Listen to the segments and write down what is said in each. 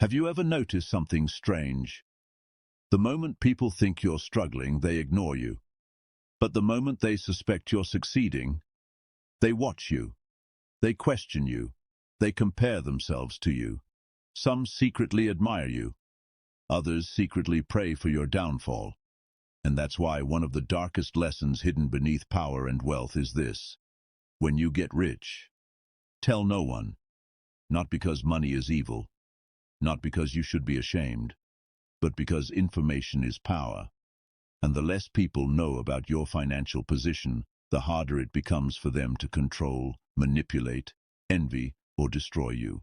Have you ever noticed something strange? The moment people think you're struggling, they ignore you. But the moment they suspect you're succeeding, they watch you. They question you. They compare themselves to you. Some secretly admire you. Others secretly pray for your downfall. And that's why one of the darkest lessons hidden beneath power and wealth is this: when you get rich, tell no one. Not because money is evil, not because you should be ashamed, but because information is power. And the less people know about your financial position, the harder it becomes for them to control, manipulate, envy, or destroy you.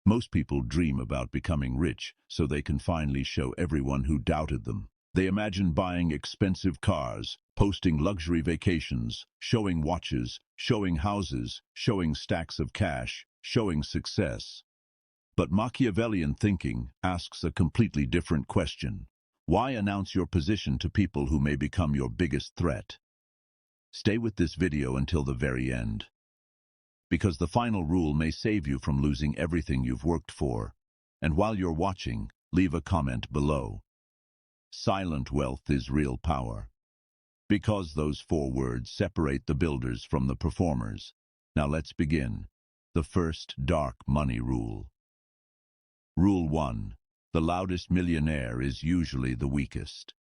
Most people dream about becoming rich so they can finally show everyone who doubted them. They imagine buying expensive cars, posting luxury vacations, showing watches, showing houses, showing stacks of cash, showing success. But Machiavellian thinking asks a completely different question. Why announce your position to people who may become your biggest threat? Stay with this video until the very end, because the final rule may save you from losing everything you've worked for. And while you're watching, leave a comment below. Silent wealth is real power. Because those 4 words separate the builders from the performers. Now let's begin. The first dark money rule. Rule 1. The loudest millionaire is usually the weakest.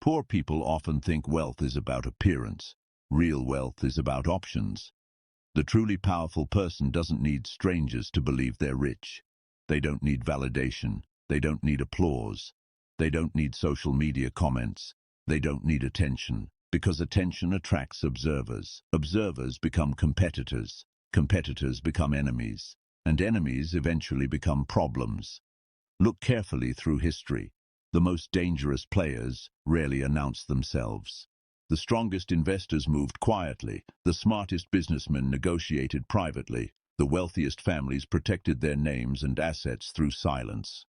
Poor people often think wealth is about appearance. Real wealth is about options. The truly powerful person doesn't need strangers to believe they're rich. They don't need validation. They don't need applause. They don't need social media comments. They don't need attention, because attention attracts observers. Observers become competitors. Competitors become enemies. And enemies eventually become problems. Look carefully through history. The most dangerous players rarely announce themselves. The strongest investors moved quietly. The smartest businessmen negotiated privately. The wealthiest families protected their names and assets through silence.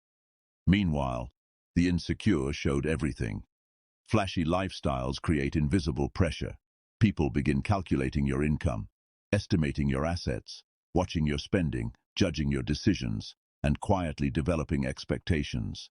Meanwhile, the insecure showed everything. Flashy lifestyles create invisible pressure. People begin calculating your income, estimating your assets, watching your spending, judging your decisions, and quietly developing expectations.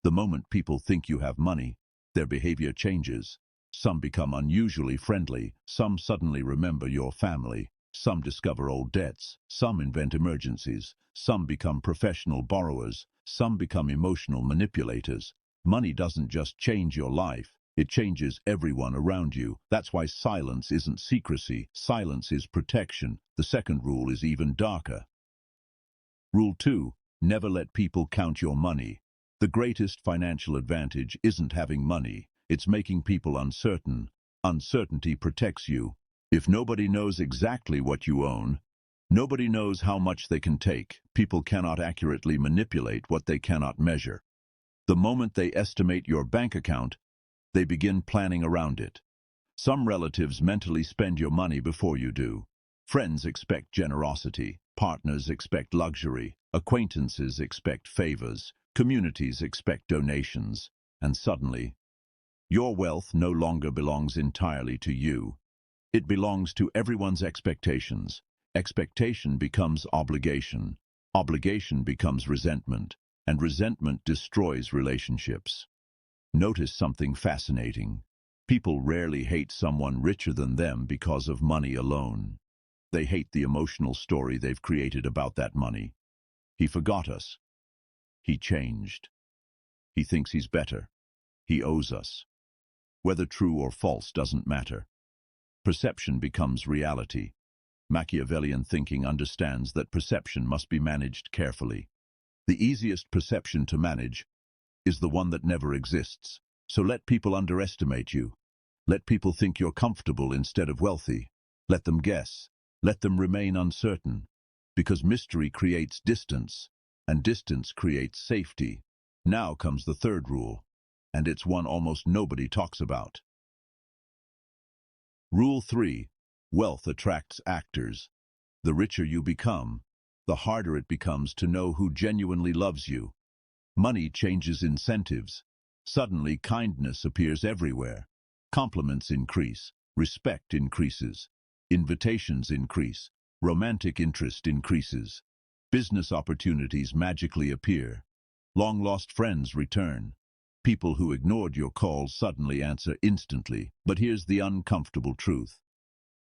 The moment people think you have money, their behavior changes. Some become unusually friendly. Some suddenly remember your family. Some discover old debts. Some invent emergencies. Some become professional borrowers. Some become emotional manipulators. Money doesn't just change your life, it changes everyone around you. That's why silence isn't secrecy. Silence is protection. The second rule is even darker. Rule 2. Never let people count your money. The greatest financial advantage isn't having money. It's making people uncertain. Uncertainty protects you. If nobody knows exactly what you own, nobody knows how much they can take. People cannot accurately manipulate what they cannot measure. The moment they estimate your bank account, they begin planning around it. Some relatives mentally spend your money before you do. Friends expect generosity. Partners expect luxury. Acquaintances expect favors. Communities expect donations. And suddenly, your wealth no longer belongs entirely to you. It belongs to everyone's expectations. Expectation becomes obligation. Obligation becomes resentment. And resentment destroys relationships. Notice something fascinating. People rarely hate someone richer than them because of money alone. They hate the emotional story they've created about that money. He forgot us. He changed. He thinks he's better. He owes us. Whether true or false doesn't matter. Perception becomes reality. Machiavellian thinking understands that perception must be managed carefully. The easiest perception to manage is the one that never exists. So let people underestimate you. Let people think you're comfortable instead of wealthy. Let them guess. Let them remain uncertain. Because mystery creates distance, and distance creates safety. Now comes the third rule, and it's one almost nobody talks about. Rule 3. Wealth attracts actors. The richer you become, the harder it becomes to know who genuinely loves you. Money changes incentives. Suddenly, kindness appears everywhere. Compliments increase. Respect increases. Invitations increase. Romantic interest increases. Business opportunities magically appear. Long-lost friends return. People who ignored your calls suddenly answer instantly. But here's the uncomfortable truth.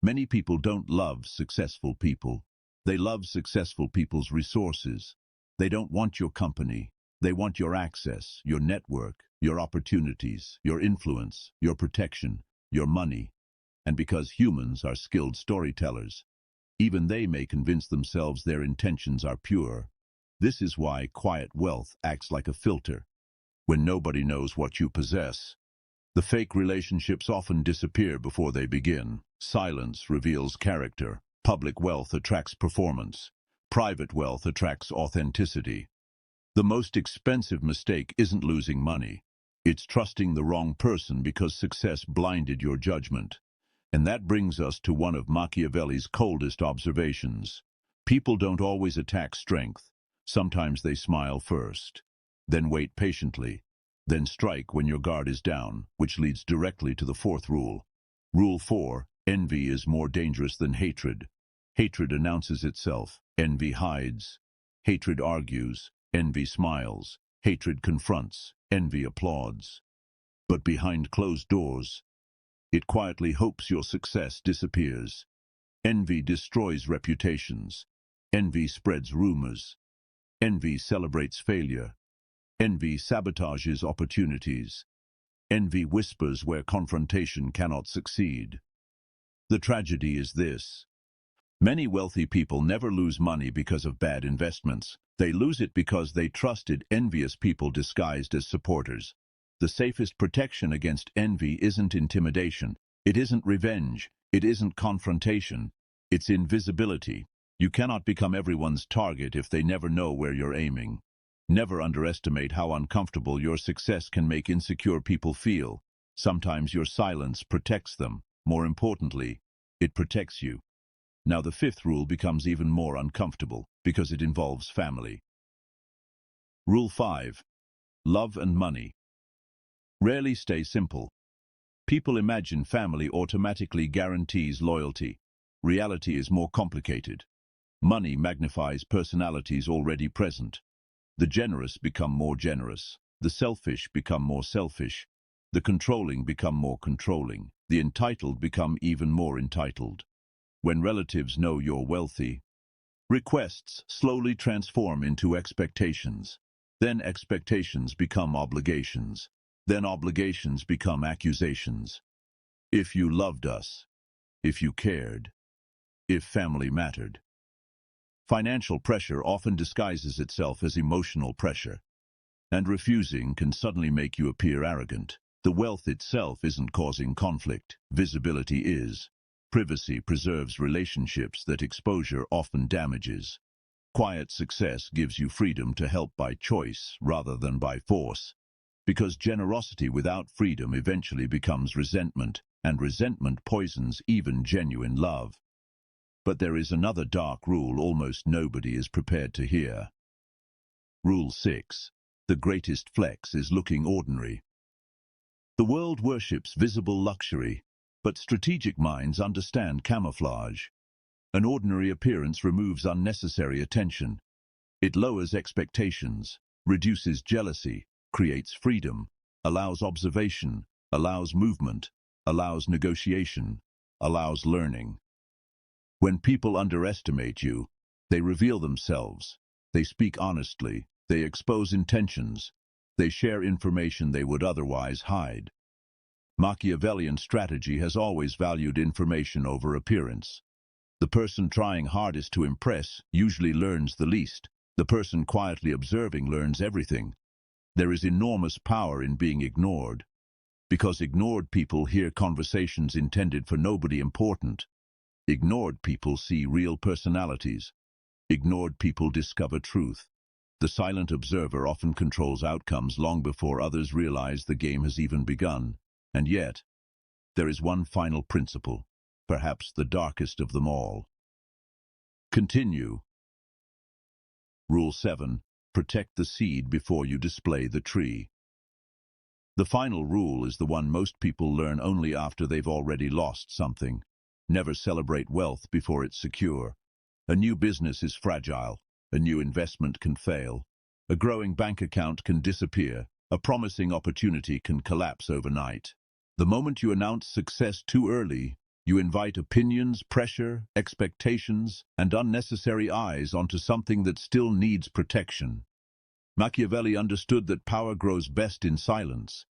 Many people don't love successful people. They love successful people's resources. They don't want your company. They want your access, your network, your opportunities, your influence, your protection, your money. And because humans are skilled storytellers, even they may convince themselves their intentions are pure. This is why quiet wealth acts like a filter. When nobody knows what you possess, the fake relationships often disappear before they begin. Silence reveals character. Public wealth attracts performance. Private wealth attracts authenticity. The most expensive mistake isn't losing money. It's trusting the wrong person because success blinded your judgment. And that brings us to one of Machiavelli's coldest observations. People don't always attack strength. Sometimes they smile first, then wait patiently, then strike when your guard is down, which leads directly to the fourth rule. Rule 4, envy is more dangerous than hatred. Hatred announces itself, envy hides. Hatred argues, envy smiles. Hatred confronts, envy applauds. But behind closed doors, it quietly hopes your success disappears. Envy destroys reputations. Envy spreads rumors. Envy celebrates failure. Envy sabotages opportunities. Envy whispers where confrontation cannot succeed. The tragedy is this. Many wealthy people never lose money because of bad investments. They lose it because they trusted envious people disguised as supporters. The safest protection against envy isn't intimidation. It isn't revenge. It isn't confrontation. It's invisibility. You cannot become everyone's target if they never know where you're aiming. Never underestimate how uncomfortable your success can make insecure people feel. Sometimes your silence protects them. More importantly, it protects you. Now the fifth rule becomes even more uncomfortable because it involves family. Rule 5. Love and money rarely stay simple. People imagine family automatically guarantees loyalty. Reality is more complicated. Money magnifies personalities already present. The generous become more generous. The selfish become more selfish. The controlling become more controlling. The entitled become even more entitled. When relatives know you're wealthy, requests slowly transform into expectations. Then expectations become obligations. Then obligations become accusations. If you loved us, if you cared, if family mattered. Financial pressure often disguises itself as emotional pressure, and refusing can suddenly make you appear arrogant. The wealth itself isn't causing conflict, visibility is. Privacy preserves relationships that exposure often damages. Quiet success gives you freedom to help by choice rather than by force. Because generosity without freedom eventually becomes resentment, and resentment poisons even genuine love. But there is another dark rule almost nobody is prepared to hear. Rule 6. The greatest flex is looking ordinary. The world worships visible luxury, but strategic minds understand camouflage. An ordinary appearance removes unnecessary attention. It lowers expectations, reduces jealousy, creates freedom, allows observation, allows movement, allows negotiation, allows learning. When people underestimate you, they reveal themselves. They speak honestly. They expose intentions. They share information they would otherwise hide. Machiavellian strategy has always valued information over appearance. The person trying hardest to impress usually learns the least. The person quietly observing learns everything. There is enormous power in being ignored, because ignored people hear conversations intended for nobody important. Ignored people see real personalities. Ignored people discover truth. The silent observer often controls outcomes long before others realize the game has even begun. And yet, there is one final principle, perhaps the darkest of them all. Continue. Rule 7. Protect the seed before you display the tree. The final rule is the one most people learn only after they've already lost something. Never celebrate wealth before it's secure. A new business is fragile. A new investment can fail. A growing bank account can disappear. A promising opportunity can collapse overnight. The moment you announce success too early, you invite opinions, pressure, expectations, and unnecessary eyes onto something that still needs protection. Machiavelli understood that power grows best in silence.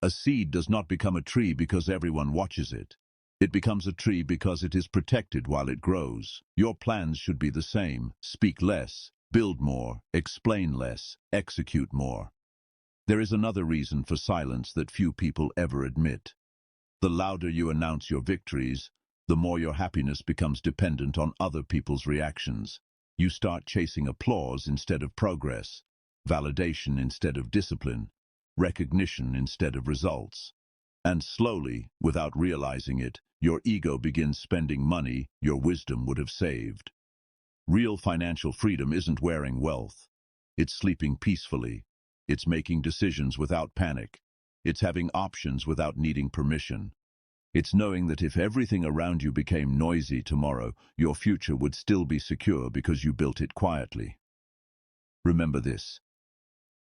A seed does not become a tree because everyone watches it. It becomes a tree because it is protected while it grows. Your plans should be the same. Speak less, build more, explain less, execute more. There is another reason for silence that few people ever admit. The louder you announce your victories, the more your happiness becomes dependent on other people's reactions. You start chasing applause instead of progress, validation instead of discipline, recognition instead of results. And slowly, without realizing it, your ego begins spending money your wisdom would have saved. Real financial freedom isn't wearing wealth. It's sleeping peacefully. It's making decisions without panic. It's having options without needing permission. It's knowing that if everything around you became noisy tomorrow, your future would still be secure because you built it quietly. Remember this.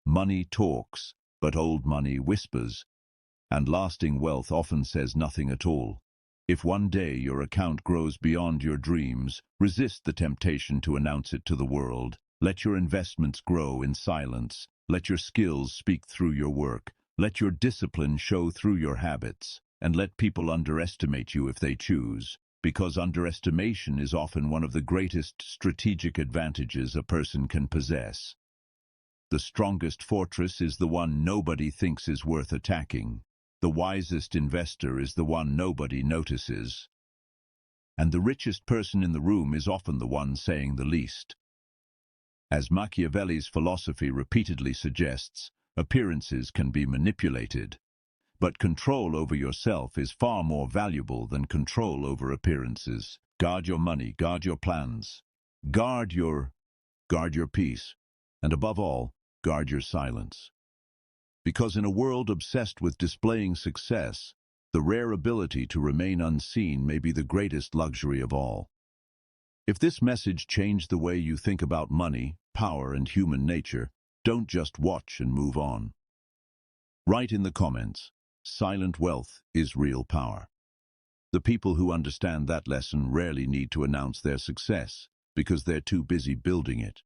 Money talks, but old money whispers, and lasting wealth often says nothing at all. If one day your account grows beyond your dreams, resist the temptation to announce it to the world. Let your investments grow in silence. Let your skills speak through your work. Let your discipline show through your habits. And let people underestimate you if they choose, because underestimation is often one of the greatest strategic advantages a person can possess. The strongest fortress is the one nobody thinks is worth attacking. The wisest investor is the one nobody notices. And the richest person in the room is often the one saying the least. As Machiavelli's philosophy repeatedly suggests, appearances can be manipulated. But control over yourself is far more valuable than control over appearances. Guard your money, guard your plans, guard your peace, and above all, guard your silence. Because in a world obsessed with displaying success, the rare ability to remain unseen may be the greatest luxury of all. If this message changed the way you think about money, power, and human nature, don't just watch and move on. Write in the comments, silent wealth is real power. The people who understand that lesson rarely need to announce their success because they're too busy building it.